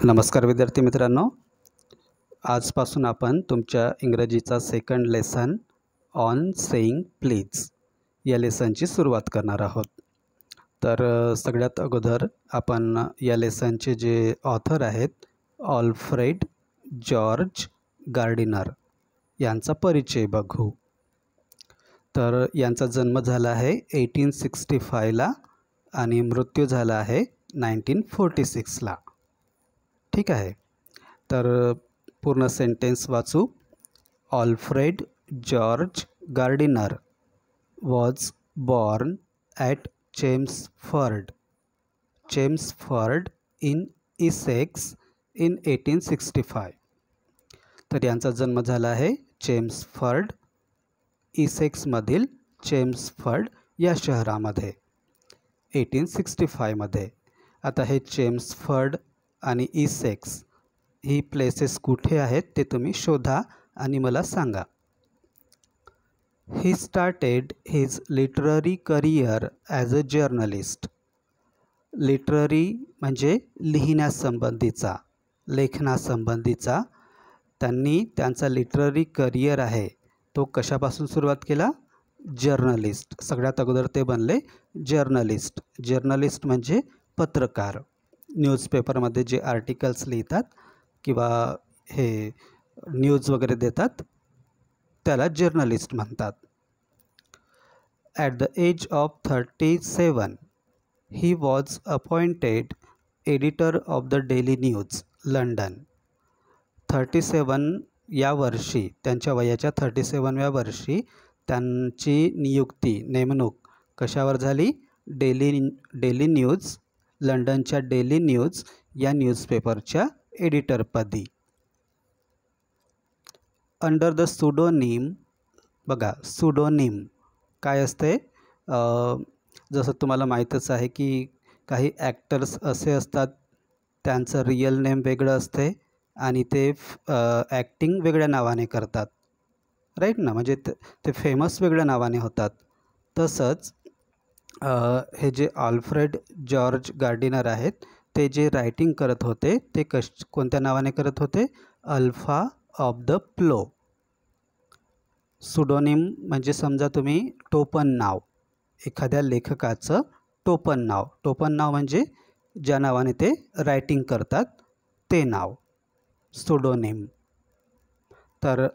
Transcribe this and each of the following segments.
नमस्कार विद्यार्थी मित्रांनो, आजपासून आपण तुमच्या इंग्रजीचा second lesson on saying please या लेसनची सुरुवात करणार आहोत. तर सगळ्यात अगोदर आपण या लेसनचे जे ऑथर आहेत ऑल्फ्रेड जॉर्ज गार्डिनर यांचा परिचय बघू. तर यांचा जन्म झाला आहे 1865ला आणि मृत्यू झाला आहे 1946ला. ठीक आहे. तर पूर्ण सेंटेन्स वाचू. Alfred George Gardiner was born at Chelmsford in Essex in 1865. तर यांचा जन्म झाला आहे चेम्सफर्ड, इसेक्समधील चेम्सफर्ड या शहरामध्ये 1865मध्ये. आता हे चेम्सफर्ड आणि इसेक्स ही प्लेसेस कुठे आहेत ते तुम्ही शोधा आणि मला सांगा. He started his literary career as a journalist. Literary म्हणजे लिहिण्यासंबंधीचा, लेखनासंबंधीचा. त्यांनी त्यांचा लिटररी करियर आहे तो कशापासून सुरुवात केला? जर्नलिस्ट. सगळ्यात अगोदर ते बनले जर्नलिस्ट. जर्नलिस्ट म्हणजे पत्रकार. न्यूजपेपरमध्ये जे आर्टिकल्स लिहितात किंवा हे न्यूज वगैरे देतात त्याला जर्नलिस्ट म्हणतात. At the age of 37 he was appointed editor of the daily news London. 37 या वर्षी, त्यांच्या वयाच्या 37व्या वर्षी त्यांची नेमणूक कशावर झाली? डेली न्यूज, लंडनच्या डेली न्यूज या न्यूजपेपरच्या एडिटरपदी. Under the pseudonym. बघा, सुडोनिम काय असते? जसं तुम्हाला माहीतच आहे की काही ॲक्टर्स असे असतात त्यांचं रिअल नेम वेगळं असते आणि ते ॲक्टिंग वेगळ्या नावाने करतात, राईट ना? म्हणजे ते फेमस वेगळ्या नावाने होतात. तसंच हे जे ऑल्फ्रेड जॉर्ज गार्डिनर आहेत ते जे रायटिंग करत होते ते कोणत्या नावाने करत होते? Alpha of the plough. Pseudonym म्हणजे समजा तुम्ही टोपण नाव, एखाद्या लेखकाचं टोपण नाव. टोपण नाव म्हणजे ज्या नावाने ते रायटिंग करतात ते नाव, सुडोनिम. तर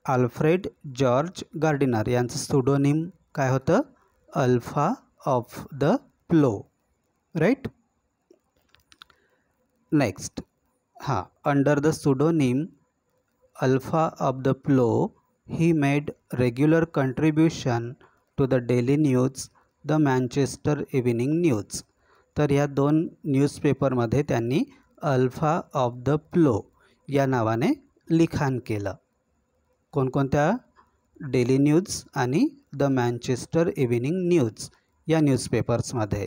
ऑल्फ्रेड जॉर्ज गार्डिनर यांचं सुडोनिम काय होतं? Alpha of the plough, right? Next, under the pseudonym alpha of the plough he made regular contribution to the daily news, the Manchester evening news. तर या दोन न्यूजपेपरमध्ये त्यांनी अल्फा ऑफ द प्लो या नावाने लिखाण केलं. कोणकोणत्या? डेली न्यूज आणि द मँचेस्टर इव्हिनिंग न्यूज या न्यूजपेपर्समध्ये.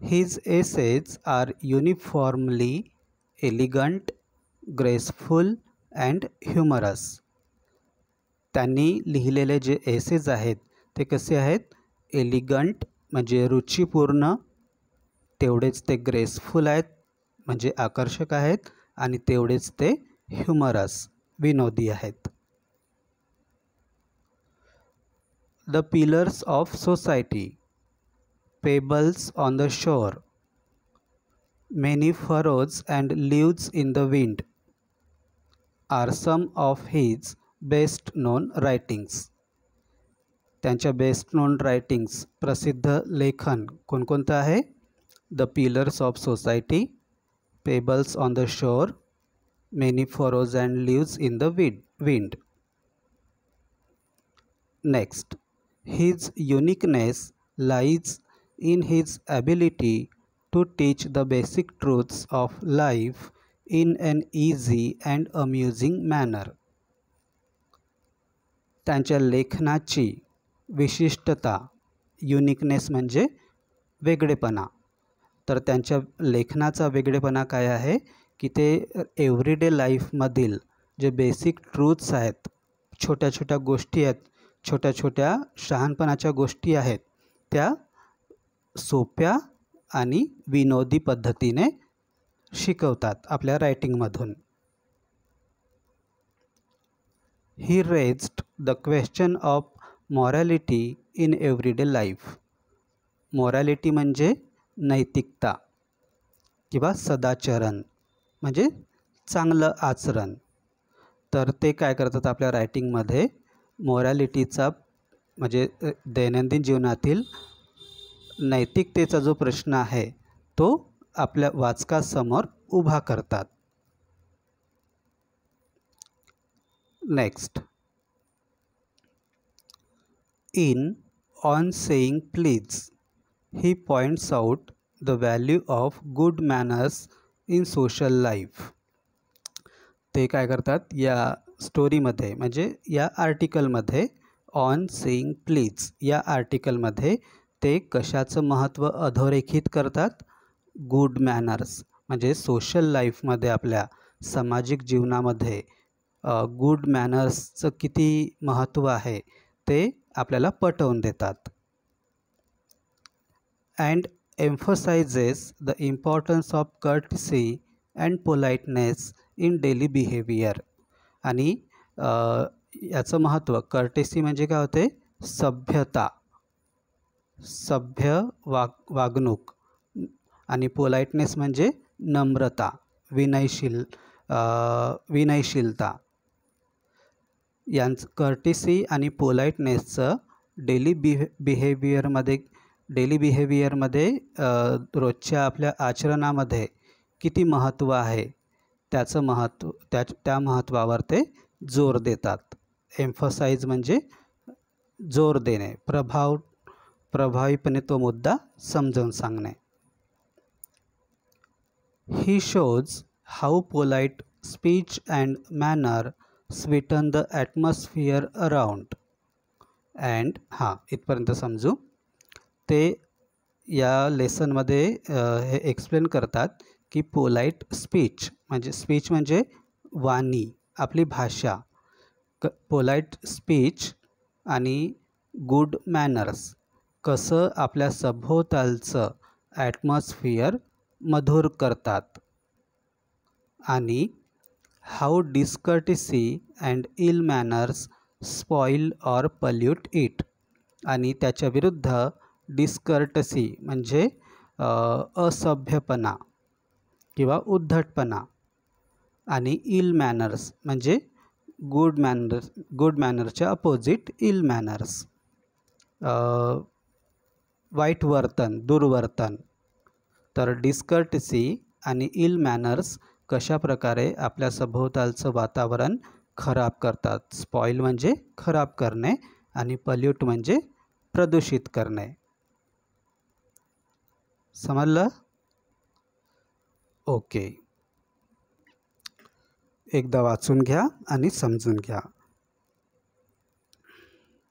His essays are uniformly elegant, graceful and humorous. त्यांनी लिहिलेले जे एसेज आहेत ते कसे आहेत? एलिगंट म्हणजे रुचिपूर्ण, तेवढेच ते ग्रेसफुल आहेत म्हणजे आकर्षक आहेत, आणि तेवढेच ते ह्युमरस विनोदी आहेत. The pillars of society, pebbles on the shore, many furrows and leaves in the wind are some of his best known writings. त्यांच्या बेस्ट नोन रायटिंग्स, प्रसिद्ध लेखन कोणकोणतं आहे? The pillars of society, pebbles on the shore, many furrows and leaves in the wind. Next, his uniqueness lies in his ability to teach the basic truths of life in an easy and amusing manner. त्यांच्या लेखनाची विशिष्टता, uniqueness म्हणजे वेगळेपणा. तर त्यांच्या लेखनाचा वेगळेपणा काय आहे की ते एव्हरीडे लाईफमधील जे बेसिक ट्रूथ्स आहेत, छोट्या छोट्या गोष्टी आहेत, छोट्या छोट्या शहाणपणाच्या गोष्टी आहेत, त्या सोप्या आणि विनोदी पद्धतीने शिकवतात आपल्या रायटिंगमधून. He raised the question of morality in everyday life. Morality म्हणजे नैतिकता किंवा सदाचरण म्हणजे चांगलं आचरण. तर ते काय करतात आपल्या रायटिंगमध्ये मॉरॅलिटीचा म्हणजे दैनंदिन जीवनातील नैतिकतेचा जो प्रश्न आहे तो आपल्या वाचकासमोर उभा करतात. Next, in on saying please he points out the value of good manners in social life. ते काय करतात या स्टोरीमध्ये म्हणजे या आर्टिकलमध्ये ऑन सेईंग प्लीज या आर्टिकलमध्ये ते कशाचं महत्त्व अधोरेखित करतात? गुड मॅनर्स म्हणजे सोशल लाईफमध्ये आपल्या सामाजिक जीवनामध्ये गुड मॅनर्सचं किती महत्त्व आहे ते आपल्याला पटवून देतात. And emphasises the importance of courtesy and politeness in daily behaviour. आणि याचं महत्त्व कर्टेसी म्हणजे काय होते? सभ्यता, सभ्य वागणूक. आणि पोलाइटनेस म्हणजे नम्रता, विनयशीलता. यांचं कर्टेसी आणि पोलाइटनेसचं डेली बिहेवियरमध्ये रोजच्या आपल्या आचरणामध्ये किती महत्त्व आहे त्याचं महत्त्व त्या महत्त्वावर ते जोर देतात. एम्फसाइज म्हणजे जोर देणे, प्रभावीपणे तो मुद्दा समजावून सांगणे. He shows how polite speech and manner sweeten the atmosphere around. And इथपर्यंत समजू. ते या लेसनमध्ये हे एक्सप्लेन करतात की पोलाइट स्पीच म्हणजे वाणी, आपली भाषा. पोलाइट स्पीच आणि गुड मॅनर्स कसं आपल्या सभोवतालचं ॲटमॉस्फिअर मधुर करतात. आणि how discourtesy and ill manners spoil or pollute it. आणि त्याच्या विरुद्ध डिस्कर्टसी म्हणजे असभ्यपणा किंवा उद्धटपणा. आणि इल मॅनर्स म्हणजे गुड मॅनर्सच्या अपोजिट इल मॅनर्स, वाईट वर्तन, दुर्वर्तन. तर डिस्कर्टसी आणि इल मॅनर्स कशा प्रकारे आपल्या सभोवतालचं वातावरण खराब करतात. स्पॉईल म्हणजे खराब करणे आणि पल्यूट म्हणजे प्रदूषित करणे. समजलं? ओके. एकदा वाचून घ्या आणि समजून घ्या.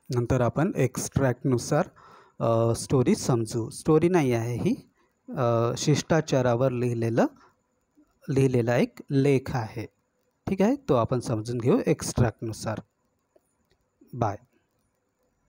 नंतर आपण एक्स्ट्रॅक्टनुसार स्टोरी समजू. स्टोरी नाही आहे ही, शिष्टाचारावर लिहिलेला एक लेख आहे. ठीक आहे, तो आपण समजून घेऊ एक्स्ट्रॅक्टनुसार. बाय.